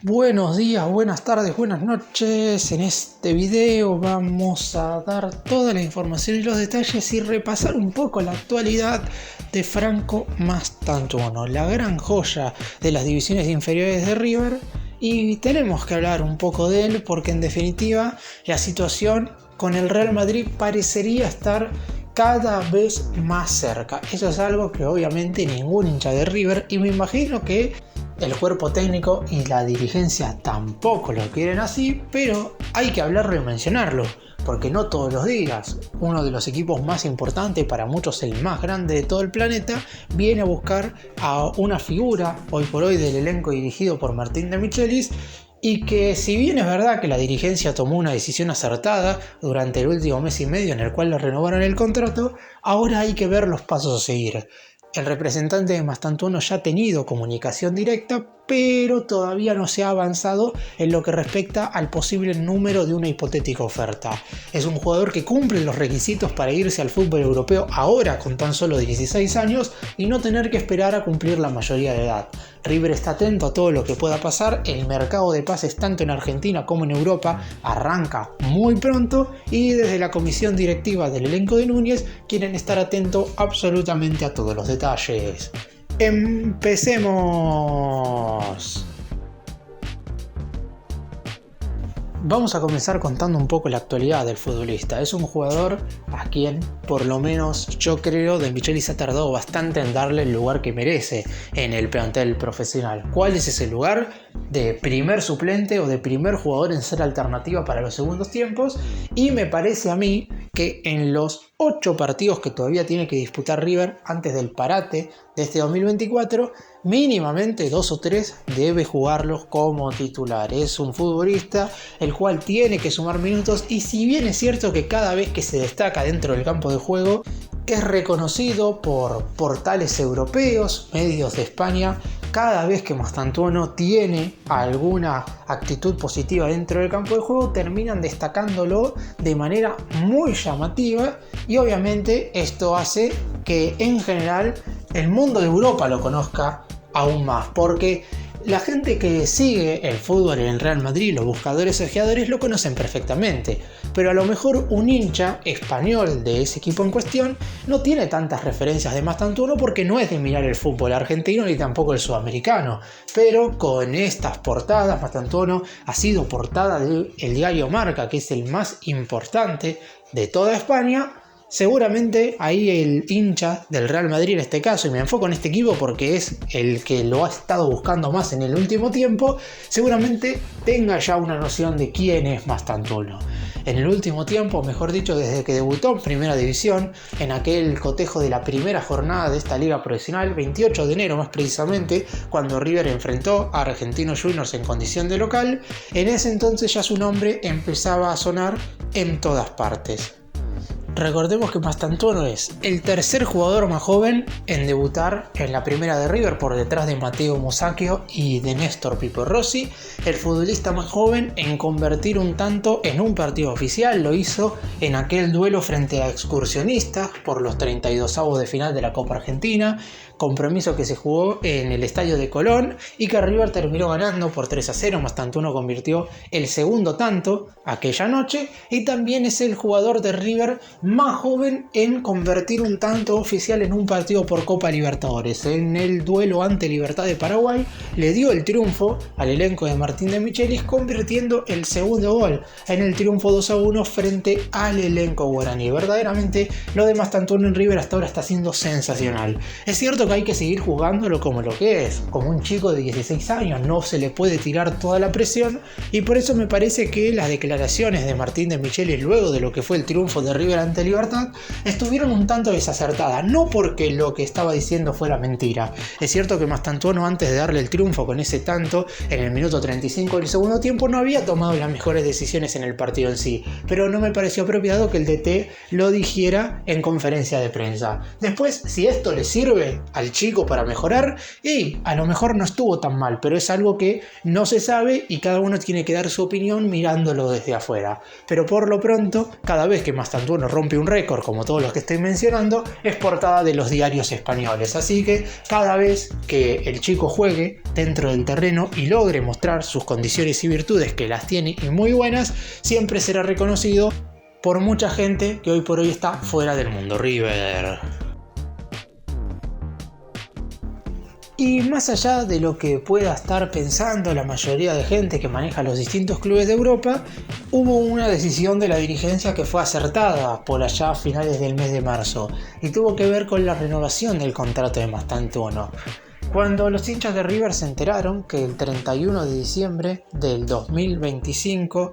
Buenos días, buenas tardes, buenas noches. En este video vamos a dar toda la información y los detalles y repasar un poco la actualidad de Franco Mastantuono, la gran joya de las divisiones inferiores de River. Y tenemos que hablar un poco de él porque en definitiva la situación con el Real Madrid parecería estar cada vez más cerca. Eso es algo que obviamente ningún hincha de River, y me imagino que el cuerpo técnico y la dirigencia tampoco lo quieren así, pero hay que hablarlo y mencionarlo, porque no todos los días uno de los equipos más importantes, para muchos el más grande de todo el planeta, viene a buscar a una figura hoy por hoy del elenco dirigido por Martín de Michelis, y que si bien es verdad que la dirigencia tomó una decisión acertada durante el último mes y medio en el cual le renovaron el contrato, ahora hay que ver los pasos a seguir. El representante de Mastantuono ya ha tenido comunicación directa, pero todavía no se ha avanzado en lo que respecta al posible número de una hipotética oferta. Es un jugador que cumple los requisitos para irse al fútbol europeo ahora con tan solo 16 años y no tener que esperar a cumplir la mayoría de edad. River está atento a todo lo que pueda pasar. El mercado de pases tanto en Argentina como en Europa arranca muy pronto, y desde la comisión directiva del elenco de Núñez quieren estar atentos absolutamente a todos los detalles. ¡Empecemos! Vamos a comenzar contando un poco la actualidad del futbolista. Es un jugador a quien, por lo menos yo creo, De Michelis ha tardado bastante en darle el lugar que merece en el plantel profesional. ¿Cuál es ese lugar? De primer suplente o de primer jugador en ser alternativa para los segundos tiempos. Y me parece a mí que en los 8 partidos que todavía tiene que disputar River antes del parate de este 2024, mínimamente 2 o 3 debe jugarlos como titular. Es un futbolista el cual tiene que sumar minutos, y si bien es cierto que cada vez que se destaca dentro del campo de juego es reconocido por portales europeos, medios de España, cada vez que Mastantuono tiene alguna actitud positiva dentro del campo de juego terminan destacándolo de manera muy llamativa, y obviamente esto hace que en general el mundo de Europa lo conozca aún más, porque la gente que sigue el fútbol en el Real Madrid, los buscadores ojeadores, lo conocen perfectamente, pero a lo mejor un hincha español de ese equipo en cuestión no tiene tantas referencias de Mastantuono porque no es de mirar el fútbol argentino ni tampoco el sudamericano. Pero con estas portadas, Mastantuono ha sido portada del diario Marca, que es el más importante de toda España. Seguramente ahí el hincha del Real Madrid en este caso, y me enfoco en este equipo porque es el que lo ha estado buscando más en el último tiempo, seguramente tenga ya una noción de quién es Mastantuono. En el último tiempo, mejor dicho, desde que debutó en Primera División, en aquel cotejo de la primera jornada de esta liga profesional, 28 de enero más precisamente, cuando River enfrentó a Argentinos Juniors en condición de local, en ese entonces ya su nombre empezaba a sonar en todas partes. Recordemos que Mastantuono es el tercer jugador más joven en debutar en la primera de River, por detrás de Matteo Musacchio y de Néstor Pipo Rossi. El futbolista más joven en convertir un tanto en un partido oficial lo hizo en aquel duelo frente a Excursionistas por los 32avos de final de la Copa Argentina, compromiso que se jugó en el estadio de Colón y que River terminó ganando por 3-0. Mastantuono convirtió el segundo tanto aquella noche, y también es el jugador de River más joven en convertir un tanto oficial en un partido por Copa Libertadores. En el duelo ante Libertad de Paraguay le dio el triunfo al elenco de Martín de Michelis, convirtiendo el segundo gol en el triunfo 2-1 frente al elenco guaraní. Verdaderamente lo de Mastantuono en River hasta ahora está siendo sensacional. Es cierto que hay que seguir jugándolo como lo que es, como un chico de 16 años, no se le puede tirar toda la presión, y por eso me parece que las declaraciones de Martín de Michelis luego de lo que fue el triunfo de River ante Libertad estuvieron un tanto desacertadas, no porque lo que estaba diciendo fuera mentira. Es cierto que Mastantuono, antes de darle el triunfo con ese tanto en el minuto 35 del segundo tiempo, no había tomado las mejores decisiones en el partido en sí, pero no me pareció apropiado que el DT lo dijera en conferencia de prensa. Después, si esto le sirve al chico para mejorar, y a lo mejor no estuvo tan mal, pero es algo que no se sabe y cada uno tiene que dar su opinión mirándolo desde afuera. Pero por lo pronto, cada vez que Mastantuono rompe rompe un récord como todos los que estoy mencionando, es portada de los diarios españoles. Así que cada vez que el chico juegue dentro del terreno y logre mostrar sus condiciones y virtudes, que las tiene y muy buenas, siempre será reconocido por mucha gente que hoy por hoy está fuera del mundo River. Y más allá de lo que pueda estar pensando la mayoría de gente que maneja los distintos clubes de Europa, hubo una decisión de la dirigencia que fue acertada por allá a finales del mes de marzo y tuvo que ver con la renovación del contrato de Mastantuono. Cuando los hinchas de River se enteraron que el 31 de diciembre del 2025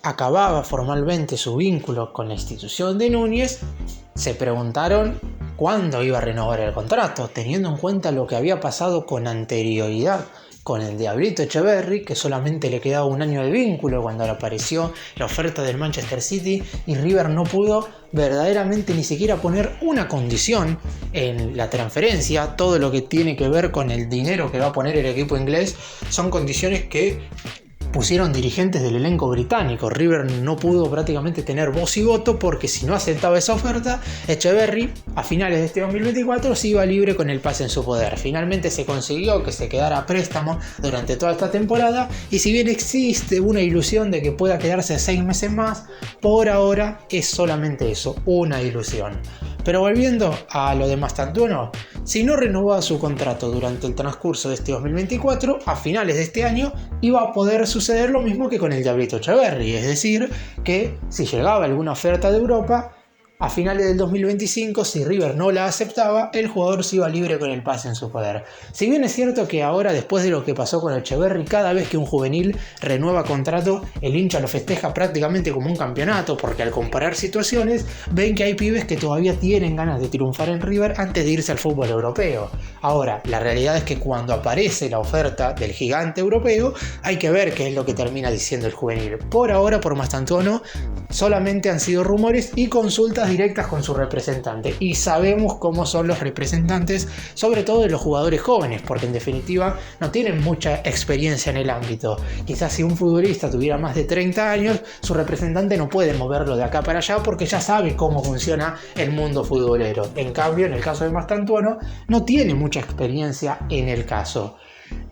acababa formalmente su vínculo con la institución de Núñez, se preguntaron cuándo iba a renovar el contrato, teniendo en cuenta lo que había pasado con anterioridad con el Diablito Etcheverry, que solamente le quedaba un año de vínculo cuando le apareció la oferta del Manchester City y River no pudo verdaderamente ni siquiera poner una condición en la transferencia. Todo lo que tiene que ver con el dinero que va a poner el equipo inglés son condiciones que pusieron dirigentes del elenco británico. River no pudo prácticamente tener voz y voto porque si no aceptaba esa oferta, Etcheverry a finales de este 2024 se iba libre con el pase en su poder. Finalmente se consiguió que se quedara a préstamo durante toda esta temporada y si bien existe una ilusión de que pueda quedarse 6 meses más, por ahora es solamente eso, una ilusión. Pero volviendo a lo de Mastantuono, si no renovaba su contrato durante el transcurso de este 2024, a finales de este año iba a poder suceder lo mismo que con el Diablito Etcheverry, es decir, que si llegaba alguna oferta de Europa, a finales del 2025, si River no la aceptaba, el jugador se iba libre con el pase en su poder. Si bien es cierto que ahora, después de lo que pasó con Etcheverry, cada vez que un juvenil renueva contrato, el hincha lo festeja prácticamente como un campeonato, porque al comparar situaciones, ven que hay pibes que todavía tienen ganas de triunfar en River antes de irse al fútbol europeo. Ahora, la realidad es que cuando aparece la oferta del gigante europeo, hay que ver qué es lo que termina diciendo el juvenil. Por ahora, por Mastantuono, solamente han sido rumores y consultas directas con su representante, y sabemos cómo son los representantes, sobre todo de los jugadores jóvenes, porque en definitiva no tienen mucha experiencia en el ámbito. Quizás si un futbolista tuviera más de 30 años, su representante no puede moverlo de acá para allá porque ya sabe cómo funciona el mundo futbolero. En cambio, en el caso de Mastantuono, no tiene mucha experiencia en el caso.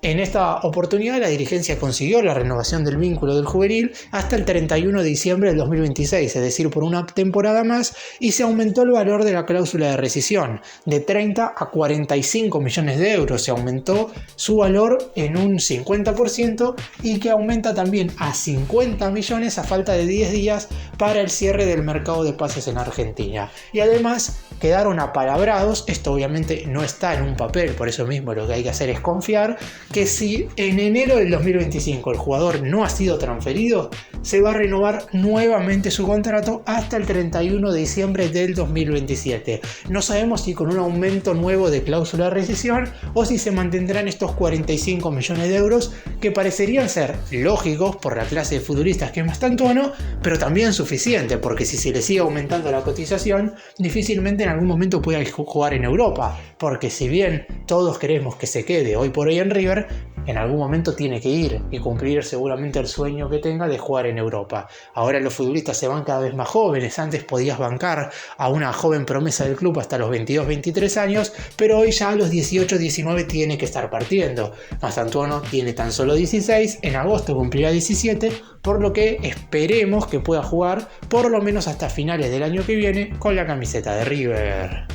En esta oportunidad la dirigencia consiguió la renovación del vínculo del juvenil hasta el 31 de diciembre del 2026, es decir, por una temporada más, y se aumentó el valor de la cláusula de rescisión de 30 a 45 millones de euros, se aumentó su valor en un 50% y que aumenta también a 50 millones a falta de 10 días para el cierre del mercado de pases en Argentina. Y además quedaron apalabrados, esto obviamente no está en un papel, por eso mismo lo que hay que hacer es confiar, que si en enero del 2025 el jugador no ha sido transferido, se va a renovar nuevamente su contrato hasta el 31 de diciembre del 2027. No sabemos si con un aumento nuevo de cláusula de rescisión o si se mantendrán estos 45 millones de euros que parecerían ser lógicos por la clase de futbolistas que es Mastantuono, pero también suficiente porque si se le sigue aumentando la cotización, difícilmente en algún momento pueda jugar en Europa, porque si bien todos queremos que se quede hoy por hoy en River, en algún momento tiene que ir y cumplir seguramente el sueño que tenga de jugar en Europa. Ahora los futbolistas se van cada vez más jóvenes, antes podías bancar a una joven promesa del club hasta los 22-23 años, pero hoy ya a los 18-19 tiene que estar partiendo. Mastantuono tiene tan solo 16, en agosto cumplirá 17, por lo que esperemos que pueda jugar por lo menos hasta finales del año que viene con la camiseta de River.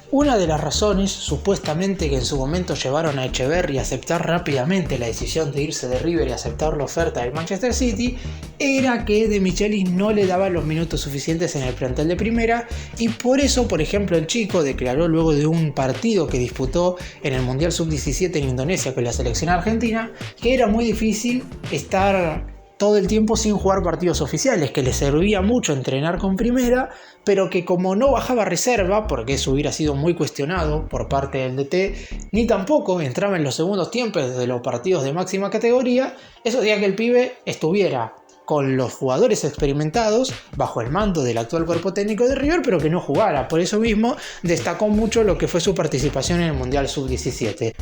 Una de las razones, supuestamente, que en su momento llevaron a Etcheverry a aceptar rápidamente la decisión de irse de River y aceptar la oferta del Manchester City, era que De Michelis no le daba los minutos suficientes en el plantel de primera, y por eso, por ejemplo, el chico declaró luego de un partido que disputó en el Mundial Sub-17 en Indonesia con la selección argentina, que era muy difícil estar todo el tiempo sin jugar partidos oficiales, que le servía mucho entrenar con primera, pero que como no bajaba reserva, porque eso hubiera sido muy cuestionado por parte del DT, ni tampoco entraba en los segundos tiempos de los partidos de máxima categoría, eso hacía que el pibe estuviera con los jugadores experimentados bajo el mando del actual cuerpo técnico de River, pero que no jugara. Por eso mismo destacó mucho lo que fue su participación en el Mundial Sub-17.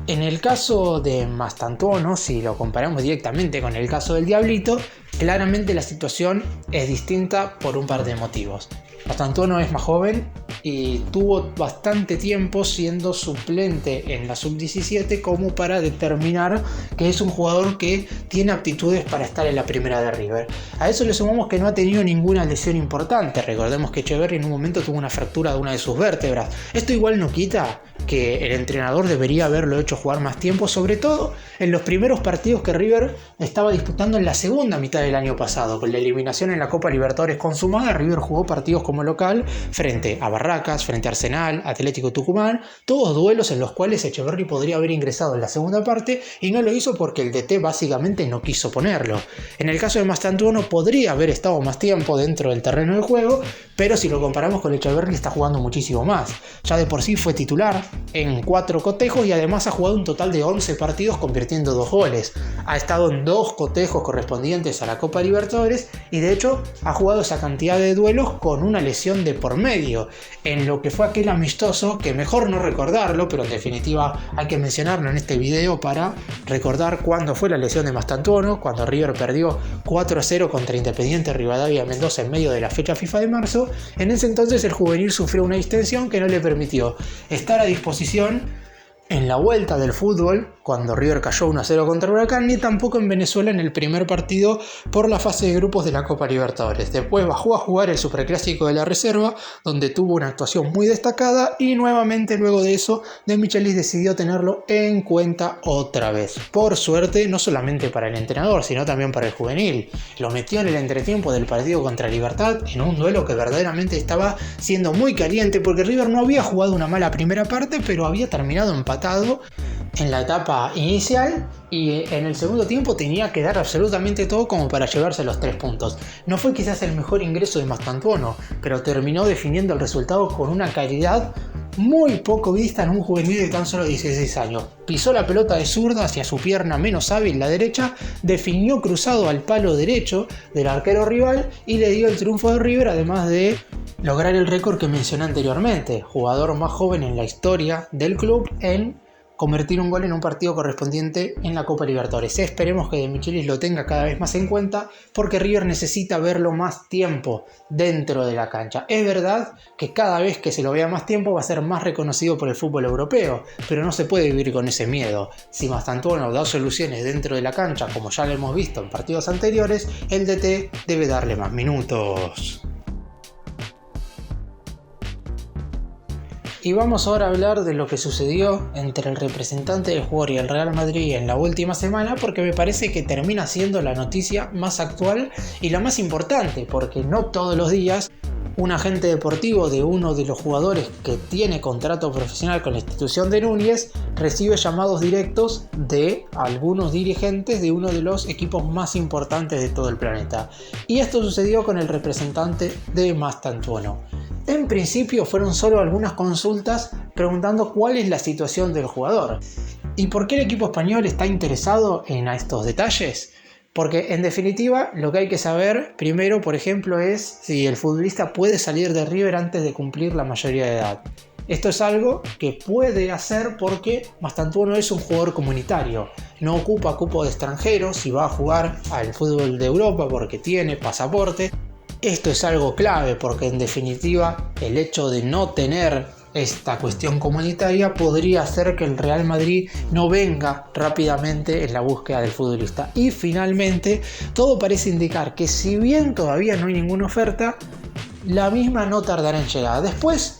En el caso de Mastantuono, si lo comparamos directamente con el caso del Diablito, Claramente la situación es distinta por un par de motivos. Mastantuono es más joven y tuvo bastante tiempo siendo suplente en la sub-17 como para determinar que es un jugador que tiene aptitudes para estar en la primera de River. A eso le sumamos que no ha tenido ninguna lesión importante. Recordemos que Etcheverry en un momento tuvo una fractura de una de sus vértebras. Esto igual no quita que el entrenador debería haberlo hecho jugar más tiempo, sobre todo en los primeros partidos que River estaba disputando en la segunda mitad del año pasado. Con la eliminación en la Copa Libertadores consumada, River jugó partidos como local frente a Barracas, frente a Arsenal, Atlético Tucumán, todos duelos en los cuales Etcheverry podría haber ingresado en la segunda parte y no lo hizo porque el DT básicamente no quiso ponerlo. En el caso de Mastantuono podría haber estado más tiempo dentro del terreno del juego, pero si lo comparamos con Etcheverry está jugando muchísimo más. Ya de por sí fue titular en 4 cotejos y además ha jugado un total de 11 partidos convirtiendo 2 goles. Ha estado en 2 cotejos correspondientes a la Copa Libertadores y de hecho ha jugado esa cantidad de duelos con una lesión de por medio, en lo que fue aquel amistoso que mejor no recordarlo, pero en definitiva hay que mencionarlo en este video para recordar cuándo fue la lesión de Mastantuono, cuando River perdió 4-0 contra Independiente Rivadavia Mendoza en medio de la fecha FIFA de marzo. En ese entonces el juvenil sufrió una distensión que no le permitió estar a disposición en la vuelta del fútbol, cuando River cayó 1-0 contra Huracán, ni tampoco en Venezuela en el primer partido por la fase de grupos de la Copa Libertadores. Después bajó a jugar el Superclásico de la Reserva, donde tuvo una actuación muy destacada y nuevamente luego de eso De Michelis decidió tenerlo en cuenta otra vez. Por suerte, no solamente para el entrenador, sino también para el juvenil. Lo metió en el entretiempo del partido contra Libertad en un duelo que verdaderamente estaba siendo muy caliente porque River no había jugado una mala primera parte, pero había terminado empatado en la etapa inicial y en el segundo tiempo tenía que dar absolutamente todo como para llevarse los 3 puntos. No fue quizás el mejor ingreso de Mastantuono, pero terminó definiendo el resultado con una calidad muy poco vista en un juvenil de tan solo 16 años. Pisó la pelota de zurda hacia su pierna menos hábil, la derecha, definió cruzado al palo derecho del arquero rival y le dio el triunfo de River, además de lograr el récord que mencioné anteriormente, jugador más joven en la historia del club en convertir un gol en un partido correspondiente en la Copa Libertadores. Esperemos que De Michelis lo tenga cada vez más en cuenta porque River necesita verlo más tiempo dentro de la cancha. Es verdad que cada vez que se lo vea más tiempo va a ser más reconocido por el fútbol europeo, pero no se puede vivir con ese miedo. Si Mastantuono da soluciones dentro de la cancha, como ya lo hemos visto en partidos anteriores, el DT debe darle más minutos. Y vamos ahora a hablar de lo que sucedió entre el representante del jugador y el Real Madrid en la última semana, porque me parece que termina siendo la noticia más actual y la más importante, porque no todos los días un agente deportivo de uno de los jugadores que tiene contrato profesional con la institución de Núñez recibe llamados directos de algunos dirigentes de uno de los equipos más importantes de todo el planeta. Y esto sucedió con el representante de Mastantuono. En principio fueron solo algunas consultas preguntando cuál es la situación del jugador. ¿Y por qué el equipo español está interesado en estos detalles? Porque en definitiva lo que hay que saber primero, por ejemplo, es si el futbolista puede salir de River antes de cumplir la mayoría de edad. Esto es algo que puede hacer porque Mastantuono es un jugador comunitario. No ocupa cupo de extranjero si va a jugar al fútbol de Europa porque tiene pasaporte. Esto es algo clave porque en definitiva el hecho de no tener esta cuestión comunitaria podría hacer que el Real Madrid no venga rápidamente en la búsqueda del futbolista. Y finalmente todo parece indicar que si bien todavía no hay ninguna oferta, la misma no tardará en llegar. Después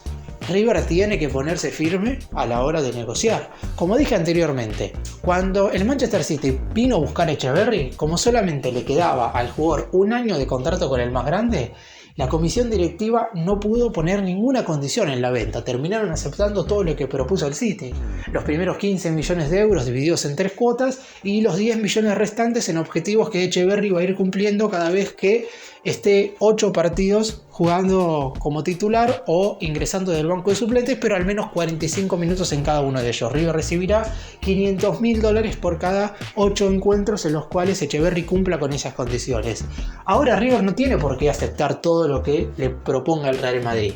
River tiene que ponerse firme a la hora de negociar. Como dije anteriormente, cuando el Manchester City vino a buscar a Etcheverry, como solamente le quedaba al jugador un año de contrato con el más grande, la comisión directiva no pudo poner ninguna condición en la venta. Terminaron aceptando todo lo que propuso el City. Los primeros 15 millones de euros divididos en 3 cuotas y los 10 millones restantes en objetivos que Etcheverry va a ir cumpliendo cada vez que esté 8 partidos jugando como titular o ingresando del banco de suplentes, pero al menos 45 minutos en cada uno de ellos. River recibirá $500.000 por cada 8 encuentros en los cuales Etcheverry cumpla con esas condiciones. Ahora River no tiene por qué aceptar todo lo que le proponga el Real Madrid.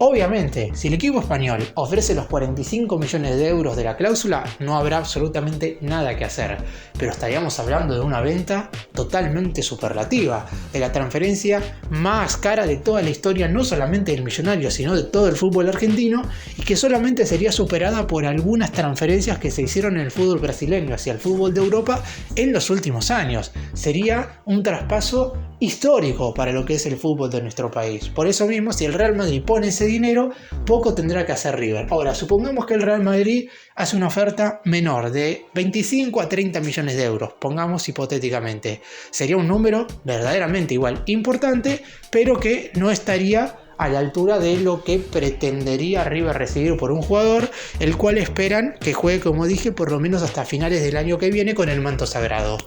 Obviamente, si el equipo español ofrece los 45 millones de euros de la cláusula, no habrá absolutamente nada que hacer, pero estaríamos hablando de una venta totalmente superlativa, de la transferencia más cara de toda la historia, no solamente del Millonario, sino de todo el fútbol argentino, y que solamente sería superada por algunas transferencias que se hicieron en el fútbol brasileño hacia el fútbol de Europa en los últimos años. Sería un traspaso histórico para lo que es el fútbol de nuestro país. Por eso mismo, si el Real Madrid pone ese dinero, poco tendrá que hacer River. Ahora, supongamos que el Real Madrid hace una oferta menor de 25 a 30 millones de euros, pongamos hipotéticamente. Sería un número verdaderamente igual importante, pero que no estaría a la altura de lo que pretendería River recibir por un jugador, el cual esperan que juegue, como dije, por lo menos hasta finales del año que viene con el manto sagrado.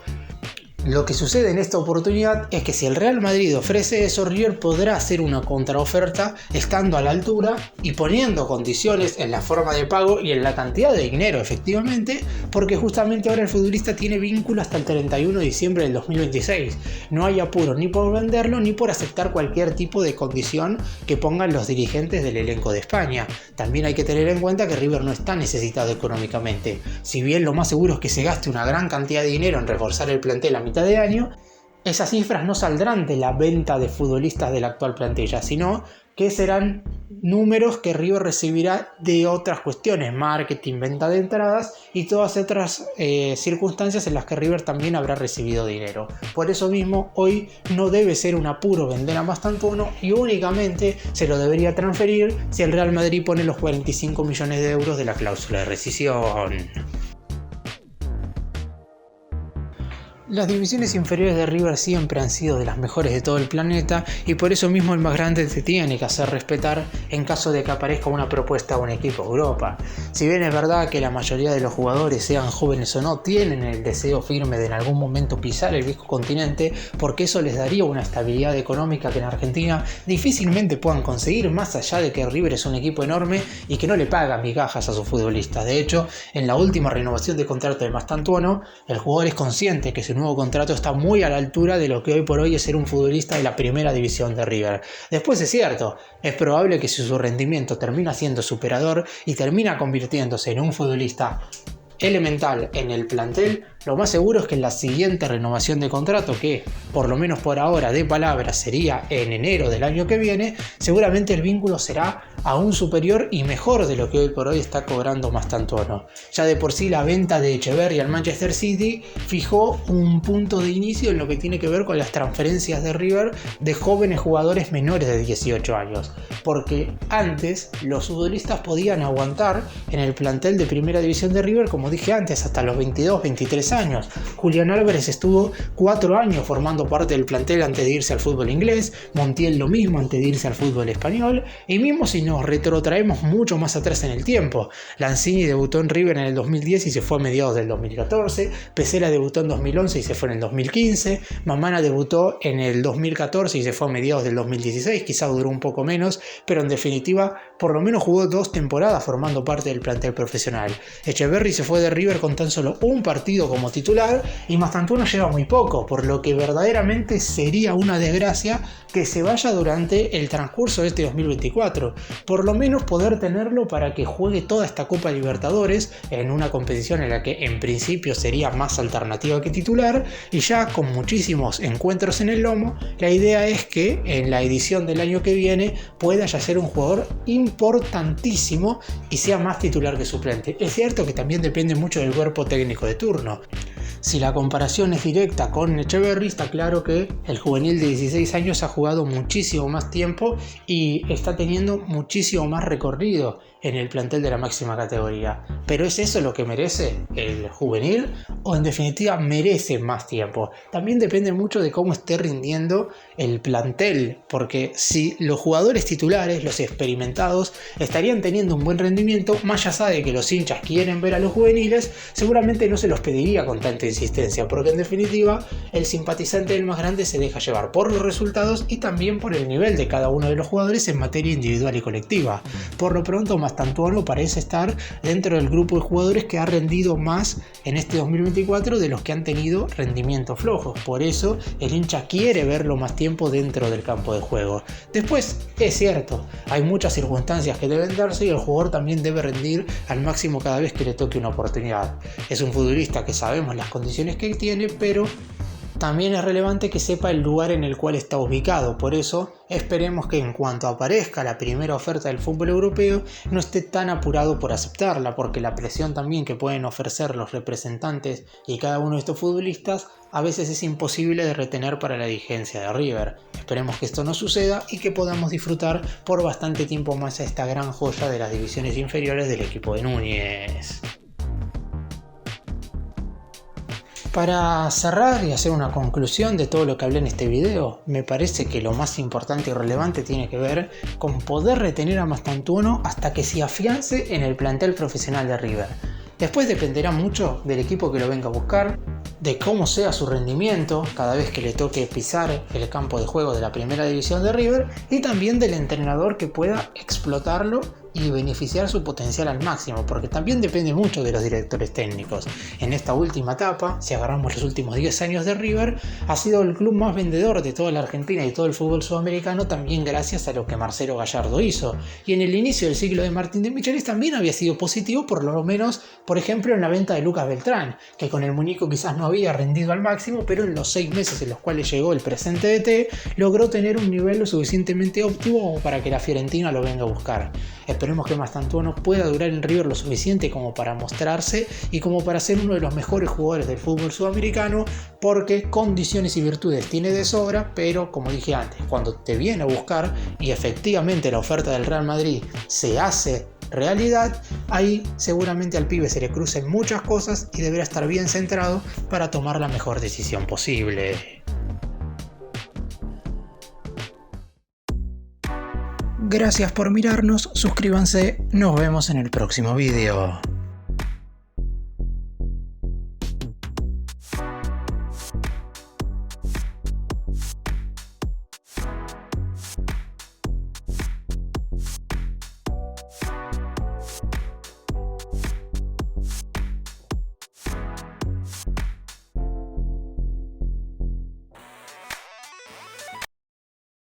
Lo que sucede en esta oportunidad es que si el Real Madrid ofrece eso, River podrá hacer una contraoferta estando a la altura y poniendo condiciones en la forma de pago y en la cantidad de dinero efectivamente, porque justamente ahora el futbolista tiene vínculo hasta el 31 de diciembre del 2026. No hay apuro ni por venderlo ni por aceptar cualquier tipo de condición que pongan los dirigentes del elenco de España. También hay que tener en cuenta que River no está necesitado económicamente. Si bien lo más seguro es que se gaste una gran cantidad de dinero en reforzar el plantel a mitad de año, esas cifras no saldrán de la venta de futbolistas de la actual plantilla, sino que serán números que River recibirá de otras cuestiones, marketing, venta de entradas y todas otras circunstancias en las que River también habrá recibido dinero. Por eso mismo, hoy no debe ser un apuro vender a Mastantuono y únicamente se lo debería transferir si el Real Madrid pone los 45 millones de euros de la cláusula de rescisión. Las divisiones inferiores de River siempre han sido de las mejores de todo el planeta y por eso mismo el más grande se tiene que hacer respetar en caso de que aparezca una propuesta a un equipo de Europa. Si bien es verdad que la mayoría de los jugadores, sean jóvenes o no, tienen el deseo firme de en algún momento pisar el viejo continente, porque eso les daría una estabilidad económica que en Argentina difícilmente puedan conseguir, más allá de que River es un equipo enorme y que no le paga migajas a sus futbolistas. De hecho, en la última renovación de contrato de Mastantuono, el jugador es consciente que su nuevo contrato está muy a la altura de lo que hoy por hoy es ser un futbolista de la primera división de River. Después es cierto, es probable que si su rendimiento termina siendo superador y termina convirtiéndose en un futbolista elemental en el plantel, lo más seguro es que en la siguiente renovación de contrato, que por lo menos por ahora de palabra sería en enero del año que viene, seguramente el vínculo será aún superior y mejor de lo que hoy por hoy está cobrando Mastantuono. Ya de por sí la venta de Etcheverry al Manchester City fijó un punto de inicio en lo que tiene que ver con las transferencias de River de jóvenes jugadores menores de 18 años, porque antes los futbolistas podían aguantar en el plantel de primera división de River, como dije antes, hasta los 22, 23 años. Julián Álvarez estuvo 4 años formando parte del plantel antes de irse al fútbol inglés, Montiel lo mismo antes de irse al fútbol español, y mismo si nos retrotraemos mucho más atrás en el tiempo, Lanzini debutó en River en el 2010 y se fue a mediados del 2014, Pesela debutó en 2011 y se fue en el 2015, Mamana debutó en el 2014 y se fue a mediados del 2016, quizá duró un poco menos, pero en definitiva por lo menos jugó 2 temporadas formando parte del plantel profesional. Etcheverry se fue de River con tan solo un partido como titular y Mastantuono lleva muy poco, por lo que verdaderamente sería una desgracia que se vaya durante el transcurso de este 2024. Por lo menos poder tenerlo para que juegue toda esta Copa Libertadores en una competición en la que en principio sería más alternativa que titular, y ya con muchísimos encuentros en el lomo, la idea es que en la edición del año que viene pueda ya ser un jugador importantísimo y sea más titular que suplente. Es cierto que también depende mucho del cuerpo técnico de turno. Si la comparación es directa con Etcheverry, está claro que el juvenil de 16 años ha jugado muchísimo más tiempo y está teniendo muchísimo más recorrido en el plantel de la máxima categoría. ¿Pero es eso lo que merece el juvenil? ¿O en definitiva merece más tiempo? También depende mucho de cómo esté rindiendo el plantel, porque si los jugadores titulares, los experimentados, estarían teniendo un buen rendimiento, más allá de que los hinchas quieren ver a los juveniles, seguramente no se los pediría con tanta insistencia, porque en definitiva el simpatizante del más grande se deja llevar por los resultados y también por el nivel de cada uno de los jugadores en materia individual y colectiva. Por lo pronto, Mastantuono parece estar dentro del grupo de jugadores que ha rendido más en este 2024 de los que han tenido rendimientos flojos. Por eso el hincha quiere verlo más tiempo tiempo dentro del campo de juego. Después, es cierto, hay muchas circunstancias que deben darse y el jugador también debe rendir al máximo cada vez que le toque una oportunidad. Es un futbolista que sabemos las condiciones que tiene, pero también es relevante que sepa el lugar en el cual está ubicado. Por eso esperemos que en cuanto aparezca la primera oferta del fútbol europeo no esté tan apurado por aceptarla, porque la presión también que pueden ofrecer los representantes y cada uno de estos futbolistas a veces es imposible de retener para la dirigencia de River. Esperemos que esto no suceda y que podamos disfrutar por bastante tiempo más a esta gran joya de las divisiones inferiores del equipo de Núñez. Para cerrar y hacer una conclusión de todo lo que hablé en este video, me parece que lo más importante y relevante tiene que ver con poder retener a Mastantuono hasta que se afiance en el plantel profesional de River. Después dependerá mucho del equipo que lo venga a buscar, de cómo sea su rendimiento cada vez que le toque pisar el campo de juego de la primera división de River y también del entrenador que pueda explotarlo y beneficiar su potencial al máximo, porque también depende mucho de los directores técnicos. En esta última etapa, si agarramos los últimos 10 años de River, ha sido el club más vendedor de toda la Argentina y todo el fútbol sudamericano, también gracias a lo que Marcelo Gallardo hizo. Y en el inicio del ciclo de Martín de Michelis también había sido positivo, por lo menos, por ejemplo, en la venta de Lucas Beltrán, que con el muñeco quizás no había rendido al máximo, pero en los 6 meses en los cuales llegó el presente DT, logró tener un nivel lo suficientemente óptimo como para que la Fiorentina lo venga a buscar. Esperemos que Mastantuono pueda durar en River lo suficiente como para mostrarse y como para ser uno de los mejores jugadores del fútbol sudamericano, porque condiciones y virtudes tiene de sobra, pero como dije antes, cuando te viene a buscar y efectivamente la oferta del Real Madrid se hace realidad, ahí seguramente al pibe se le crucen muchas cosas y deberá estar bien centrado para tomar la mejor decisión posible. Gracias por mirarnos, suscríbanse, nos vemos en el próximo video.